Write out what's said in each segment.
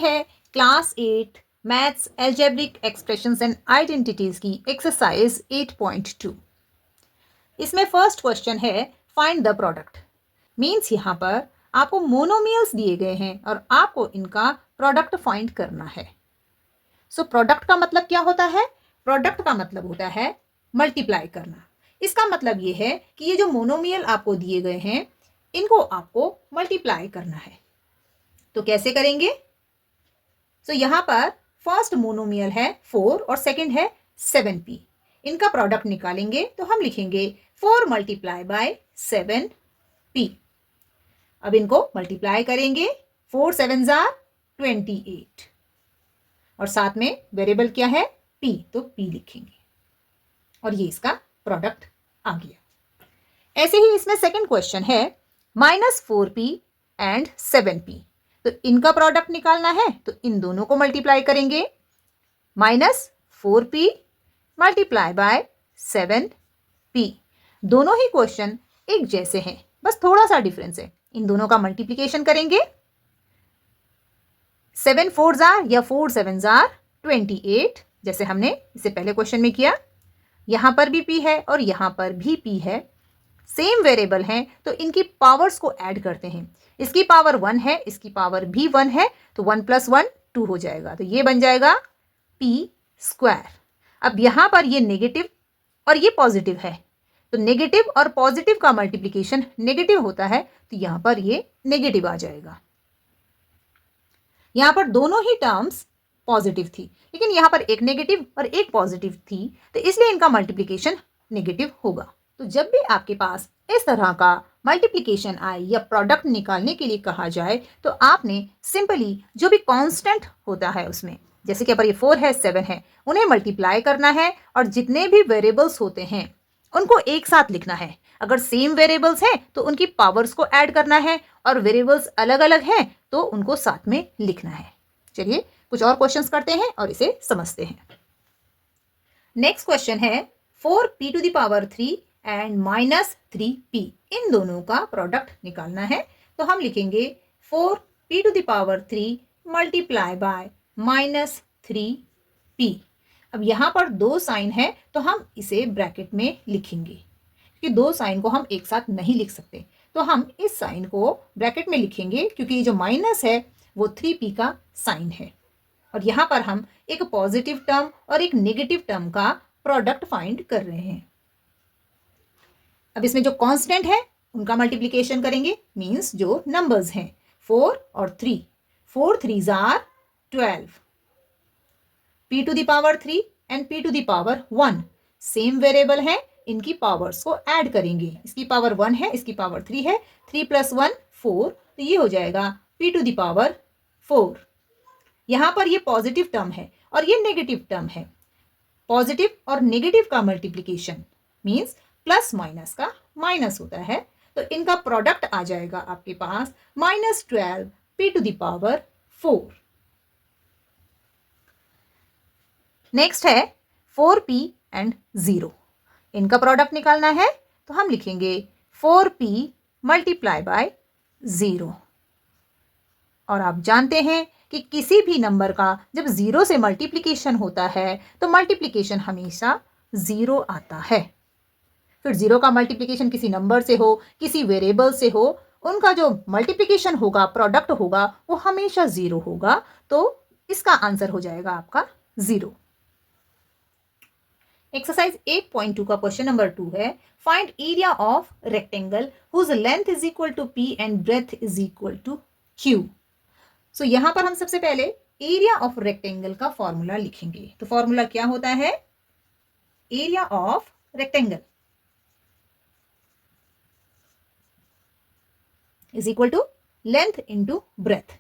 है class 8 maths algebraic expressions and identities की exercise 8.2। इसमें फर्स्ट क्वेश्चन है फाइंड द प्रोडक्ट। मीन्स यहाँ पर आपको मोनोमियल्स दिए गए हैं और आपको इनका प्रोडक्ट फाइंड करना है। सो प्रोडक्ट का मतलब क्या होता है? प्रोडक्ट का मतलब होता है मल्टीप्लाई करना। इसका मतलब ये है कि ये जो मोनोमियल आपको दिए गए हैं इनको आपको मल्टीप्लाई करना है। तो कैसे करेंगे? सो यहाँ पर फर्स्ट मोनोमियल है 4 और सेकंड है 7p। इनका प्रोडक्ट निकालेंगे तो हम लिखेंगे 4 मल्टीप्लाई बाय 7p। अब इनको मल्टीप्लाई करेंगे, 4 7 जार 28 और साथ में वेरिएबल क्या है? p, तो p लिखेंगे और ये इसका प्रोडक्ट आ गया। ऐसे ही इसमें सेकंड क्वेश्चन है -4p एंड 7p। तो इनका प्रोडक्ट निकालना है तो इन दोनों को मल्टीप्लाई करेंगे, -4p मल्टीप्लाई बाय 7p। दोनों ही क्वेश्चन एक जैसे हैं, बस थोड़ा सा डिफरेंस है। इन दोनों का मल्टीप्लिकेशन करेंगे, 7 4 जार या 4 7 जार 28, जैसे हमने इससे पहले क्वेश्चन में किया। यहां पर भी p है और यहां पर भी p है, सेम वेरिएबल हैं तो इनकी पावर्स को ऐड करते हैं। इसकी पावर 1 है, इसकी पावर भी 1 है, तो 1 + 1 2 हो जाएगा, तो ये बन जाएगा p²। अब यहां पर ये नेगेटिव और ये पॉजिटिव है, तो नेगेटिव और पॉजिटिव का मल्टीप्लिकेशन नेगेटिव होता है, तो यहां पर ये नेगेटिव आ जाएगा। यहां पर दोनों ही टर्म्स पॉजिटिव थी, लेकिन यहां पर एक नेगेटिव और एक पॉजिटिव थी, तो इसलिए इनका मल्टीप्लिकेशन नेगेटिव होगा। तो जब भी आपके पास इस तरह का मल्टीप्लिकेशन आए या प्रोडक्ट निकालने के लिए कहा जाए तो आपने सिंपली जो भी कांस्टेंट होता है उसमें, जैसे कि अगर ये 4 है 7 है, उन्हें मल्टीप्लाई करना है और जितने भी वेरिएबल्स होते हैं उनको एक साथ लिखना है। अगर सेम वेरिएबल्स हैं तो उनकी पावर्स को ऐड करना है और वेरिएबल्स अलग अलग हैं तो उनको साथ में लिखना है। चलिए कुछ और क्वेश्चंस करते हैं और इसे समझते हैं। नेक्स्ट क्वेश्चन है 4p⁻³ एंड -3p। इन दोनों का प्रोडक्ट निकालना है, तो हम लिखेंगे 4p⁻³ मल्टीप्लाई बाय -3p। अब यहां पर दो साइन है तो हम इसे ब्रैकेट में लिखेंगे, क्योंकि दो साइन को हम एक साथ नहीं लिख सकते, तो हम इस साइन को ब्रैकेट में लिखेंगे क्योंकि ये जो माइनस है वो 3p का साइन है। और यहां पर हम एक पॉजिटिव टर्म और एक नेगेटिव टर्म का प्रोडक्ट फाइंड कर रहे हैं। अब इसमें जो कांस्टेंट है उनका मल्टीप्लिकेशन करेंगे, मींस जो नंबर्स हैं 4 और 3, 4 3 jar 12, p⁻³ and p⁻1 same variable है, इनकी पावर्स को ऐड करेंगे। इसकी पावर 1 है, इसकी पावर 3 है, 3 + 1 4, तो ये हो जाएगा p⁻4। यहां पर ये पॉजिटिव टर्म है और ये नेगेटिव टर्म है। पॉजिटिव और नेगेटिव का मल्टीप्लिकेशन मींस प्लस माइनस का माइनस होता है, तो इनका प्रोडक्ट आ जाएगा आपके पास -12 p⁻4। नेक्स्ट है 4p एंड 0। इनका प्रोडक्ट निकालना है, तो हम लिखेंगे 4p मल्टीप्लाई बाय 0। और आप जानते हैं कि किसी भी नंबर का जब 0 से मल्टीप्लिकेशन होता है तो मल्टीप्लिकेशन हमेशा 0 आता है। फिर 0 का मल्टीप्लिकेशन किसी नंबर से हो, किसी वेरिएबल से हो, उनका जो मल्टीप्लिकेशन होगा, प्रोडक्ट होगा, वो हमेशा 0 होगा, तो इसका आंसर हो जाएगा आपका 0। एक्सरसाइज 8.2 का क्वेश्चन नंबर 2 है find area of rectangle whose length is equal to p and breadth is equal to q। So यहां पर हम सबसे पहले एरिया ऑफ रेक्टेंगल का फॉर्मूला लिखेंगे। तो फॉर्मूला क्या होता है? Area of rectangle is equal to length into breadth.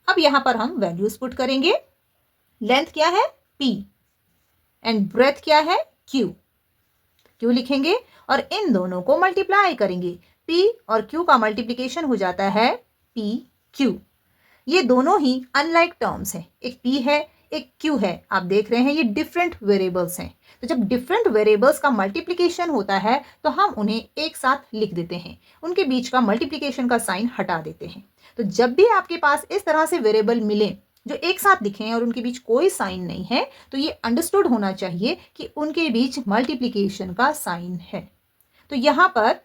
अब यहां पर हम वैल्यूज पुट करेंगे। लेंथ क्या है? p एंड ब्रेथ क्या है? q। q लिखेंगे और इन दोनों को मल्टीप्लाई करेंगे। p और q का मल्टीप्लिकेशन हो जाता है pq। ये दोनों ही अनलाइक टर्म्स हैं, एक p है एक क्यू है। आप देख रहे हैं ये डिफरेंट वेरिएबल्स हैं। तो जब डिफरेंट वेरिएबल्स का मल्टीप्लिकेशन होता है तो हम उन्हें एक साथ लिख देते हैं, उनके बीच का मल्टीप्लिकेशन का साइन हटा देते हैं। तो जब भी आपके पास इस तरह से वेरिएबल मिले जो एक साथ दिखे और उनके बीच कोई साइन नहीं है, तो ये अंडरस्टूड होना चाहिए कि उनके बीच मल्टीप्लिकेशन का साइन है। तो यहां पर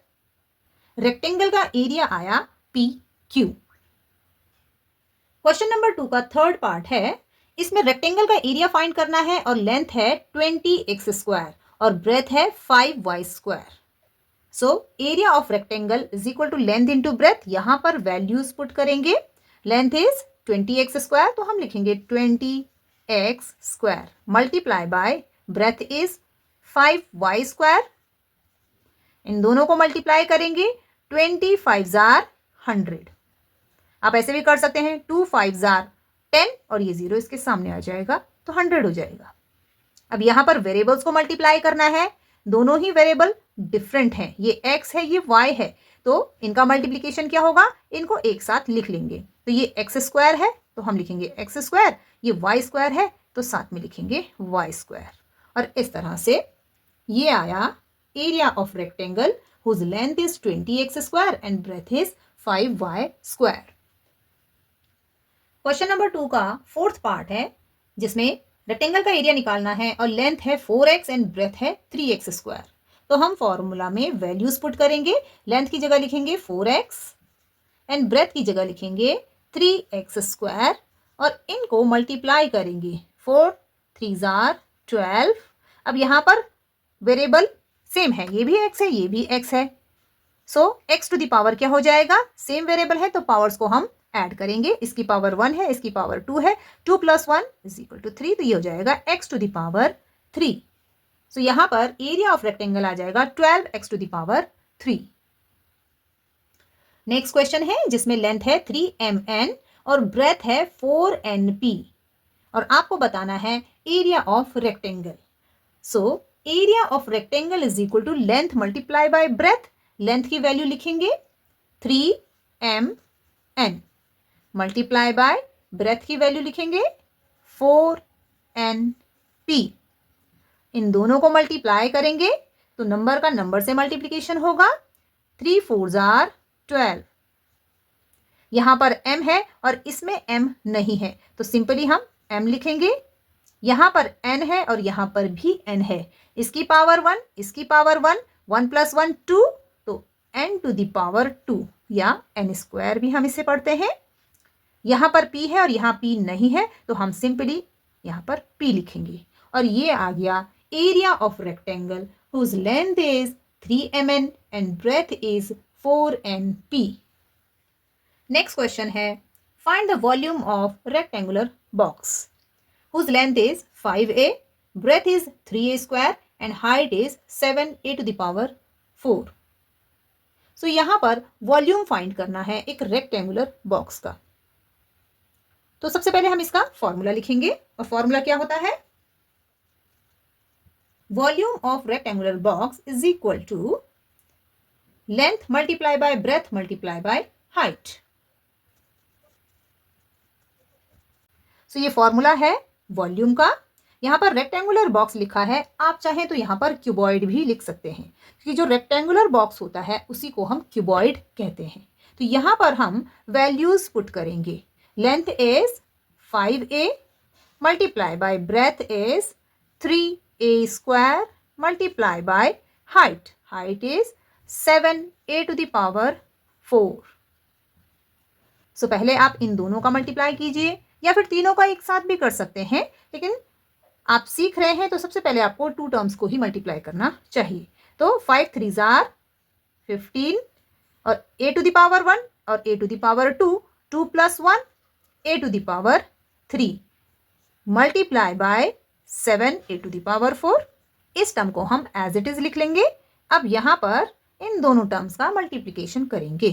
रेक्टेंगल का एरिया आया पी क्यू। क्वेश्चन नंबर 2 का थर्ड पार्ट है। इसमें रेक्टेंगल का एरिया फाइंड करना है और लेंथ है 20x² और ब्रेथ है 5y²। So area of rectangle is equal to length into breadth. यहां पर वैल्यूज पुट करेंगे। लेंथ इज 20x² तो हम लिखेंगे 20x² multiply by breadth is 5y²। इन दोनों को मल्टीप्लाई करेंगे। 25 जार 100। आप ऐसे भी कर सकते हैं 2 5 जार 10 और ये 0 इसके सामने आ जाएगा तो 100 हो जाएगा। अब यहां पर वेरिएबल्स को मल्टीप्लाई करना है। दोनों ही वेरिएबल डिफरेंट हैं, ये x है ये y है, तो इनका मल्टीप्लिकेशन क्या होगा, इनको एक साथ लिख लेंगे। तो ये x² है तो हम लिखेंगे x², ये y² है तो साथ में लिखेंगे y²। और इस तरह से ये आया area of rectangle whose length is 20x² and breadth is 5y²। Question number 2 का फोर्थ पार्ट है जिसमें रेक्टेंगल का एरिया निकालना है और लेंथ है 4x एंड ब्रेथ है 3x²। तो हम फॉर्मूला में वैल्यूज पुट करेंगे। लेंथ की जगह लिखेंगे 4x एंड ब्रेथ की जगह लिखेंगे 3x² और इनको मल्टीप्लाई करेंगे। 4 3 जार 12। अब यहां पर वेरिएबल सेम है, ये भी x है ये भी x है। सो x टू द पावर क्या हो जाएगा, सेम वेरिएबल है तो पावर्स को हम ऐड करेंगे। इसकी पावर 1 है, इसकी पावर 2 है, 2 + 1 = 3, तो ये हो जाएगा x to the power 3। So यहां पर एरिया ऑफ रेक्टेंगल आ जाएगा 12x to the power 3। Next question है जिसमें लेंथ है 3mn और ब्रेथ है 4np और आपको बताना है area of rectangle. So area of rectangle is equal to length multiply by breadth. Length की वैल्यू लिखेंगे 3mn मल्टीप्लाई बाय ब्रेथ की वैल्यू लिखेंगे 4np। इन दोनों को मल्टीप्लाई करेंगे तो नंबर का नंबर से मल्टीप्लिकेशन होगा। 3 4 जार 12। यहां पर m है और इसमें m नहीं है तो सिंपली हम m लिखेंगे। यहां पर n है और यहां पर भी n है। इसकी पावर 1 इसकी पावर 1, 1 + 1 2, तो n टू द पावर 2 या n² भी हम इसे पढ़ते हैं। यहां पर p है और यहां p नहीं है तो हम सिंपली यहां पर p लिखेंगे और ये आ गया area of rectangle whose length is 3mn and breadth is 4np। Next question है find the volume of rectangular box whose length is 5a, breadth is 3a² and height is 7a to the power 4। सो यहां पर volume find करना है एक rectangular box का। तो सबसे पहले हम इसका फॉर्मूला लिखेंगे और फॉर्मूला क्या होता है, volume of rectangular box is equal to length multiply by breadth multiply by height. So ये फॉर्मूला है वॉल्यूम का। यहां पर रेक्टेंगुलर बॉक्स लिखा है, आप चाहें तो यहां पर क्यूबॉइड भी लिख सकते हैं क्योंकि जो रेक्टेंगुलर बॉक्स होता है उसी को हम क्यूबॉइड कहते हैं। तो यहां पर हम वैल्यूज पुट करेंगे। Length is 5a multiply by breadth is 3a² multiply by height, height is 7a to the power 4। So पहले आप इन दोनों का मल्टीप्लाई कीजिए या फिर तीनों का एक साथ भी कर सकते हैं, लेकिन आप सीख रहे हैं तो सबसे पहले आपको 2 टर्म्स को ही मल्टीप्लाई करना चाहिए। तो 5 3 जार 15 और a टू द पावर 1 और a to the power 2, 2 + 1 a to the power 3 multiply by 7a to the power 4। इस टर्म को हम एज इट इज लिख लेंगे। अब यहां पर इन दोनों टर्म्स का मल्टीप्लिकेशन करेंगे।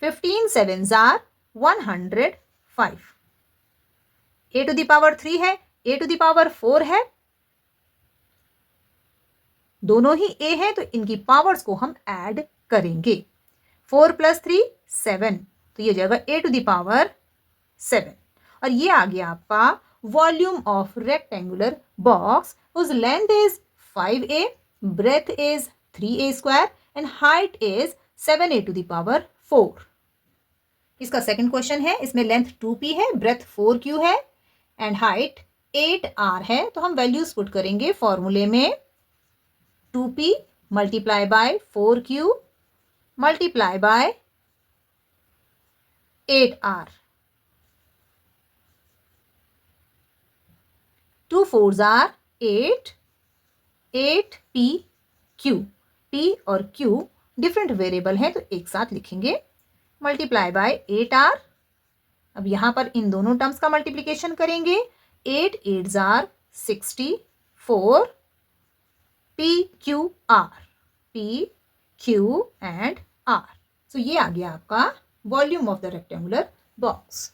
15 7 जार 105। a टू द पावर 3 है, a टू द पावर 4 है, दोनों ही a है तो इनकी पावर्स को हम ऐड करेंगे। 4 + 3 7, तो ये हो जाएगा a टू द पावर 7 और ये आ गया आपका volume of rectangular box whose length is 5a, breadth is 3a square and height is 7a to the power 4. इसका सेकंड क्वेश्चन है, इसमें लेंथ 2p है, ब्रेथ 4q है एंड हाइट 8r है। तो हम वैल्यूज पुट करेंगे फॉर्मूले में 2p multiply by 4q multiply by 8r। 2 4s are 8, 8pq। p और q डिफरेंट वेरिएबल है तो एक साथ लिखेंगे, मल्टीप्लाई बाय 8r। अब यहां पर इन दोनों टर्म्स का मल्टीप्लीकेशन करेंगे, 8 8s are 64 pqr, pq and r। सो ये आ गया आपका volume of the rectangular box.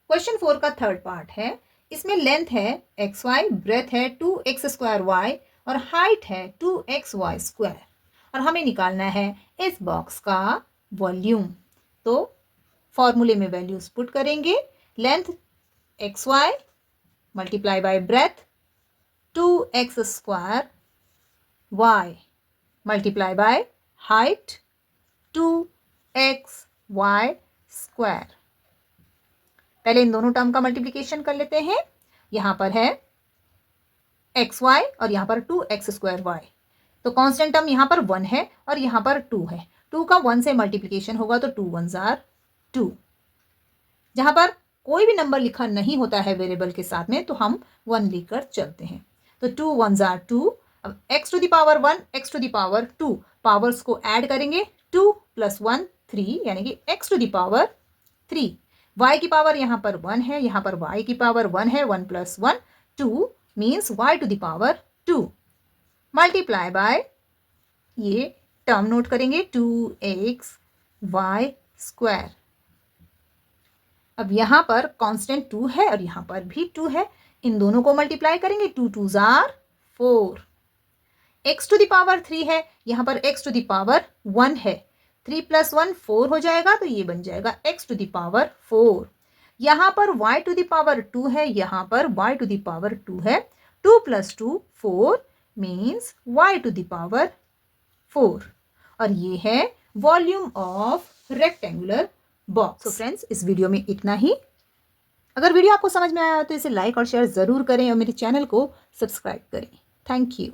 Question 4 का थर्ड पार्ट है, इसमें लेंथ है xy, ब्रेथ है 2x स्क्वायर y और हाइट है 2xy स्क्वायर और हमें निकालना है इस बॉक्स का वॉल्यूम। तो फॉर्मूले में वैल्यूज पुट करेंगे, length xy multiply by breath 2x square y multiply by height 2xy square. पहले इन दोनों टर्म का मल्टीप्लिकेशन कर लेते हैं। यहां पर है xy और यहां पर 2x स्क्वायर y, तो कांस्टेंट टर्म यहां पर 1 है और यहां पर 2 है। 2 का 1 से मल्टीप्लिकेशन होगा तो 2 1s are 2। जहां पर कोई भी नंबर लिखा नहीं होता है वेरिएबल के साथ में तो हम 1 लेकर चलते हैं, तो 2 1s are 2। अब x to the power 1 x to the power 2 powers को ऐड करेंगे, 2 + 1 3 यानी कि x to the power 3। y की पावर यहाँ पर 1 है, यहाँ पर y की पावर 1 है, 1 + 1 2 means y to the power 2 multiply by ये टर्म नोट करेंगे 2xy स्क्वायर। अब यहाँ पर कांस्टेंट 2 है और यहाँ पर भी 2 है, इन दोनों को मल्टीप्लाई करेंगे, 2 2s are 4। x to the power 3 है, यहाँ पर x टू द पावर 1 है, 3 + 1 4 हो जाएगा तो ये बन जाएगा x टू द पावर 4। यहाँ पर y टू द पावर 2 है, यहाँ पर y टू द पावर 2 है, 2 + 2 4 means y to the power 4 और ये है वॉल्यूम ऑफ रेक्टेंगुलर बॉक्स। तो फ्रेंड्स इस वीडियो में इतना ही। अगर वीडियो आपको समझ में आया तो इसे लाइक और शेयर ज़रूर करें और मेरे चैनल को सब्सक्राइब करें। Thank you.